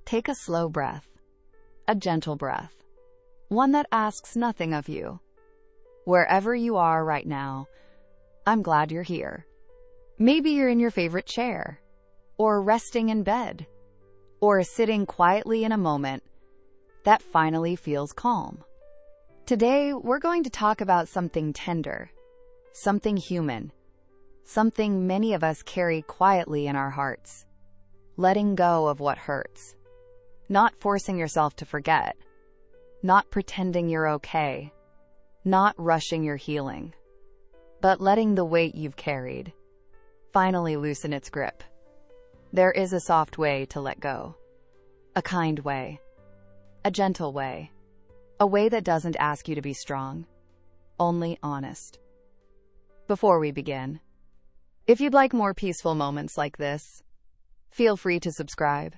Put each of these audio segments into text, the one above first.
Take a slow breath, a gentle breath, one that asks nothing of you. Wherever you are right now, I'm glad you're here. Maybe you're in your favorite chair, or resting in bed, or sitting quietly in a moment that finally feels calm. Today, we're going to talk about something tender, something human, something many of us carry quietly in our hearts. Letting go of what hurts. Not forcing yourself to forget. Not pretending you're okay. Not rushing your healing. But letting the weight you've carried finally loosen its grip. There is a soft way to let go. A kind way. A gentle way. A way that doesn't ask you to be strong, only honest. Before we begin, if you'd like more peaceful moments like this, feel free to subscribe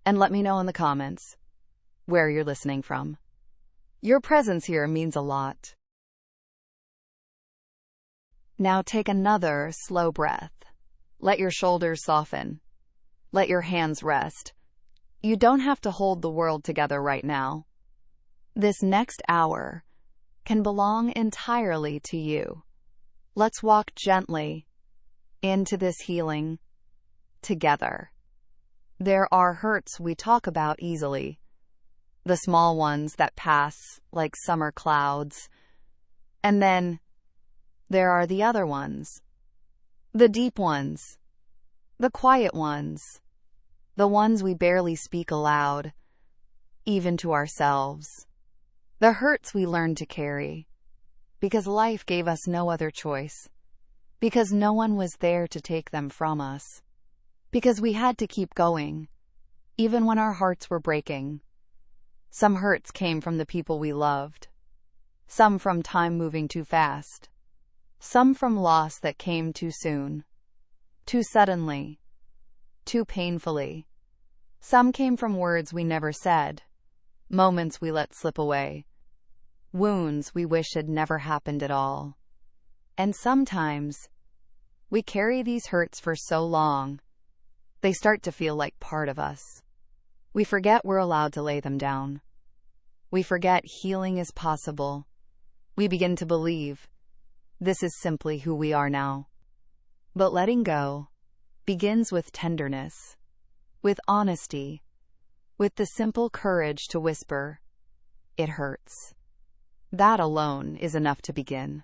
and let me know in the comments where you're listening from. Your presence here means a lot. Now take another slow breath. Let your shoulders soften. Let your hands rest. You don't have to hold the world together right now. This next hour can belong entirely to you. Let's walk gently into this healing together. There are hurts we talk about easily, the small ones that pass like summer clouds. And then there are the other ones, the deep ones, the quiet ones, the ones we barely speak aloud, even to ourselves. The hurts we learn to carry, because life gave us no other choice, because no one was there to take them from us, because we had to keep going, even when our hearts were breaking. Some hurts came from the people we loved, some from time moving too fast, some from loss that came too soon, too suddenly, too painfully. Some came from words we never said, moments we let slip away, wounds we wish had never happened at all. And sometimes, we carry these hurts for so long, they start to feel like part of us. We forget we're allowed to lay them down. We forget healing is possible. We begin to believe this is simply who we are now. But letting go begins with tenderness, with honesty, with the simple courage to whisper, "It hurts." That alone is enough to begin.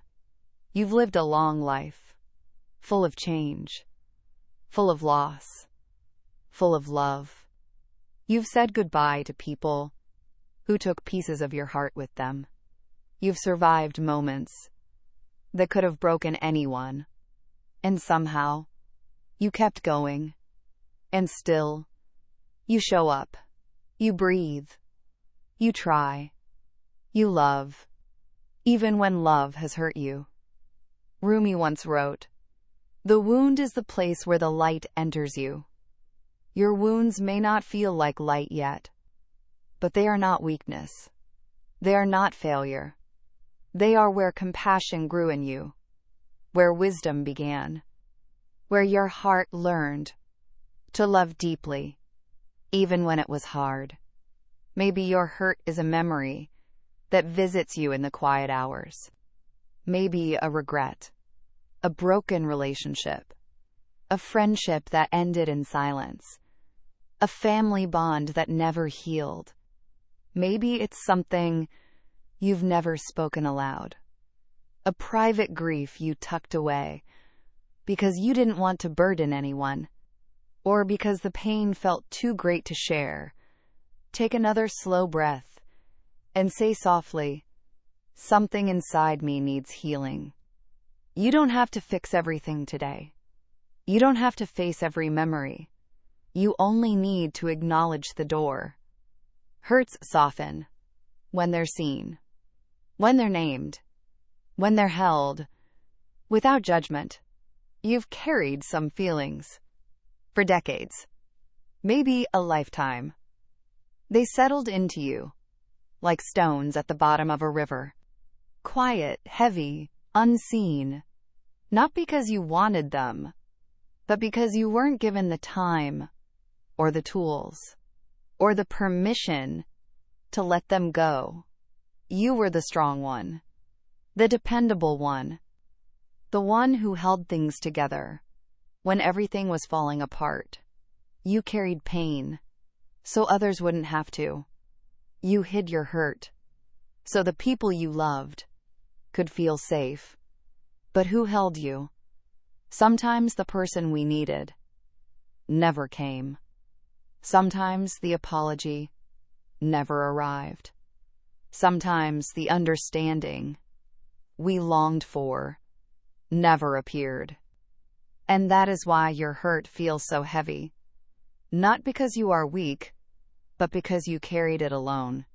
You've lived a long life, full of change, full of loss, full of love. You've said goodbye to people who took pieces of your heart with them. You've survived moments that could have broken anyone, and somehow, you kept going. And still, you show up, you breathe, you try, you love, even when love has hurt you. Rumi once wrote, "The wound is the place where the light enters you." Your wounds may not feel like light yet, but they are not weakness. They are not failure. They are where compassion grew in you, where wisdom began, where your heart learned to love deeply, even when it was hard. Maybe your hurt is a memory that visits you in the quiet hours. Maybe a regret, a broken relationship, a friendship that ended in silence, a family bond that never healed. Maybe it's something you've never spoken aloud, a private grief you tucked away because you didn't want to burden anyone, or because the pain felt too great to share. Take another slow breath and say softly, "Something inside me needs healing." You don't have to fix everything today. You don't have to face every memory. You only need to acknowledge the door. Hurts soften when they're seen, when they're named, when they're held, without judgment. You've carried some feelings for decades, maybe a lifetime. They settled into you like stones at the bottom of a river, quiet, heavy, unseen, not because you wanted them, but because you weren't given the time or the tools. or the permission to let them go. You were the strong one, the dependable one, the one who held things together when everything was falling apart. You carried pain so others wouldn't have to. You hid your hurt so the people you loved could feel safe. But who held you? Sometimes the person we needed never came. Sometimes the apology never arrived. Sometimes the understanding we longed for never appeared. And that is why your hurt feels so heavy. Not because you are weak, but because you carried it alone.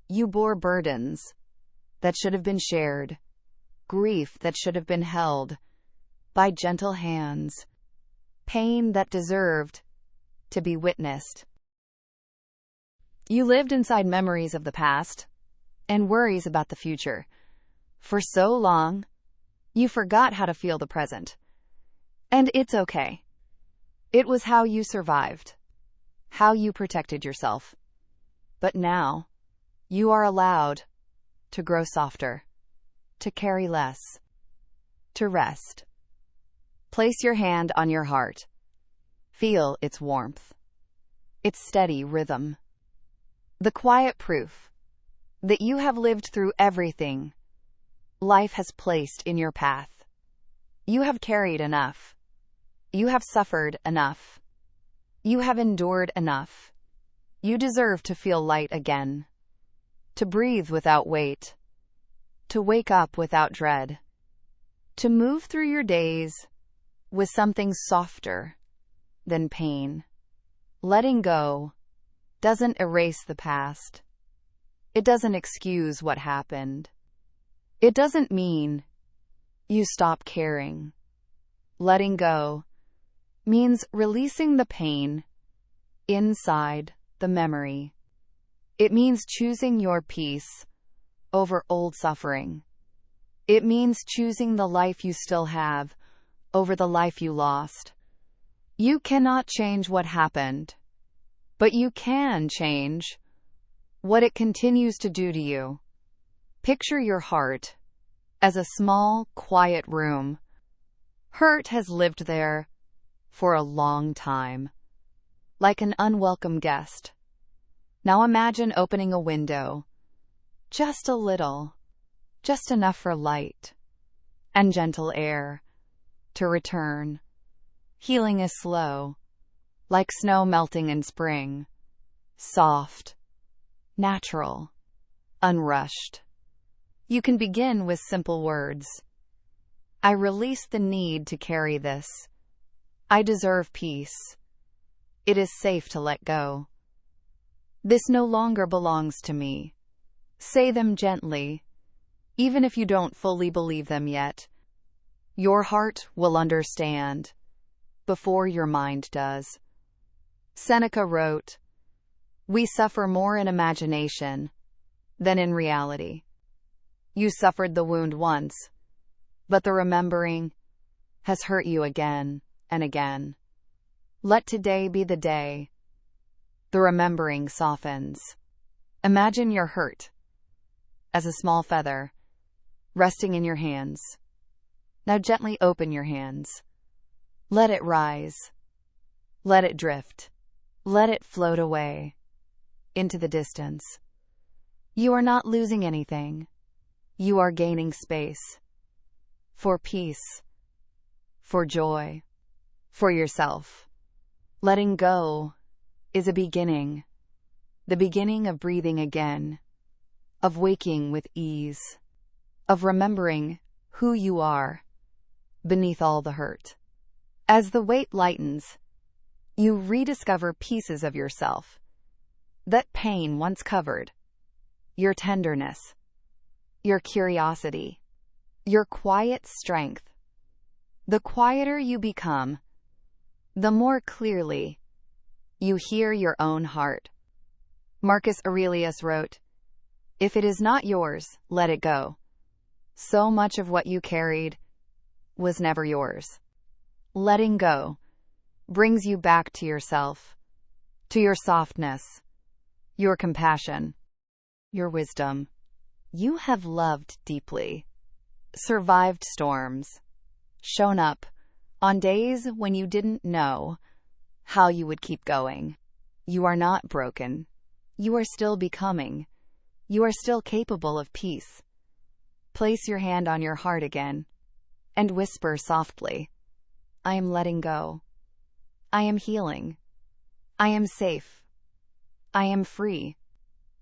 You bore burdens that should have been shared, grief that should have been held by gentle hands, pain that deserved to be witnessed. You lived inside memories of the past and worries about the future. For so long, you forgot how to feel the present. And it's okay. It was how you survived, how you protected yourself. But now, you are allowed to grow softer, to carry less, to rest. Place your hand on your heart. Feel its warmth, its steady rhythm. The quiet proof that you have lived through everything life has placed in your path. You have carried enough. You have suffered enough. You have endured enough. You deserve to feel light again, to breathe without weight, to wake up without dread, to move through your days with something softer than pain. Letting go doesn't erase the past. It doesn't excuse what happened. It doesn't mean you stop caring. Letting go means releasing the pain inside the memory. It means choosing your peace over old suffering. It means choosing the life you still have over the life you lost. You cannot change what happened, but you can change what it continues to do to you. Picture your heart as a small, quiet room. Hurt has lived there for a long time, like an unwelcome guest. Now imagine opening a window, just a little, just enough for light and gentle air to return. Healing is slow, like snow melting in spring, soft, natural, unrushed. You can begin with simple words. I release the need to carry this. I deserve peace. It is safe to let go. This no longer belongs to me. Say them gently, even if you don't fully believe them yet. Your heart will understand before your mind does. Seneca wrote, "We suffer more in imagination than in reality." You suffered the wound once, but the remembering has hurt you again and again. Let today be the day the remembering softens. Imagine your hurt as a small feather resting in your hands. Now gently open your hands. Let it rise. Let it drift. Let it float away into the distance. You are not losing anything. You are gaining space for peace, for joy, for yourself. Letting go is a beginning, the beginning of breathing again, of waking with ease, of remembering who you are beneath all the hurt. As the weight lightens, you rediscover pieces of yourself that pain once covered. Your tenderness, your curiosity, your quiet strength. The quieter you become, the more clearly you hear your own heart. Marcus Aurelius wrote, "If it is not yours, let it go." So much of what you carried was never yours. Letting go brings you back to yourself, to your softness, your compassion, your wisdom. You have loved deeply, survived storms, shown up on days when you didn't know how you would keep going. You are not broken. You are still becoming. You are still capable of peace. Place your hand on your heart again and whisper softly, I am letting go. I am healing. I am safe. I am free.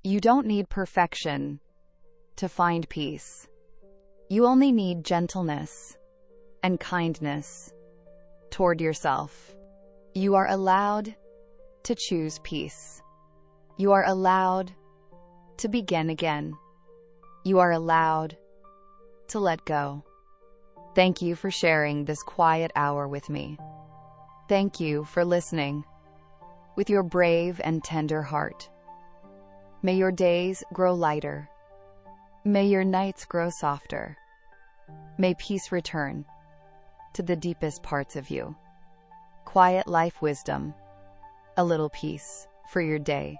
You don't need perfection to find peace. You only need gentleness and kindness toward yourself. You are allowed to choose peace. You are allowed to begin again. You are allowed to let go. Thank you for sharing this quiet hour with me. Thank you for listening with your brave and tender heart. May your days grow lighter. May your nights grow softer. May peace return to the deepest parts of you. Quiet life wisdom, a little peace for your day.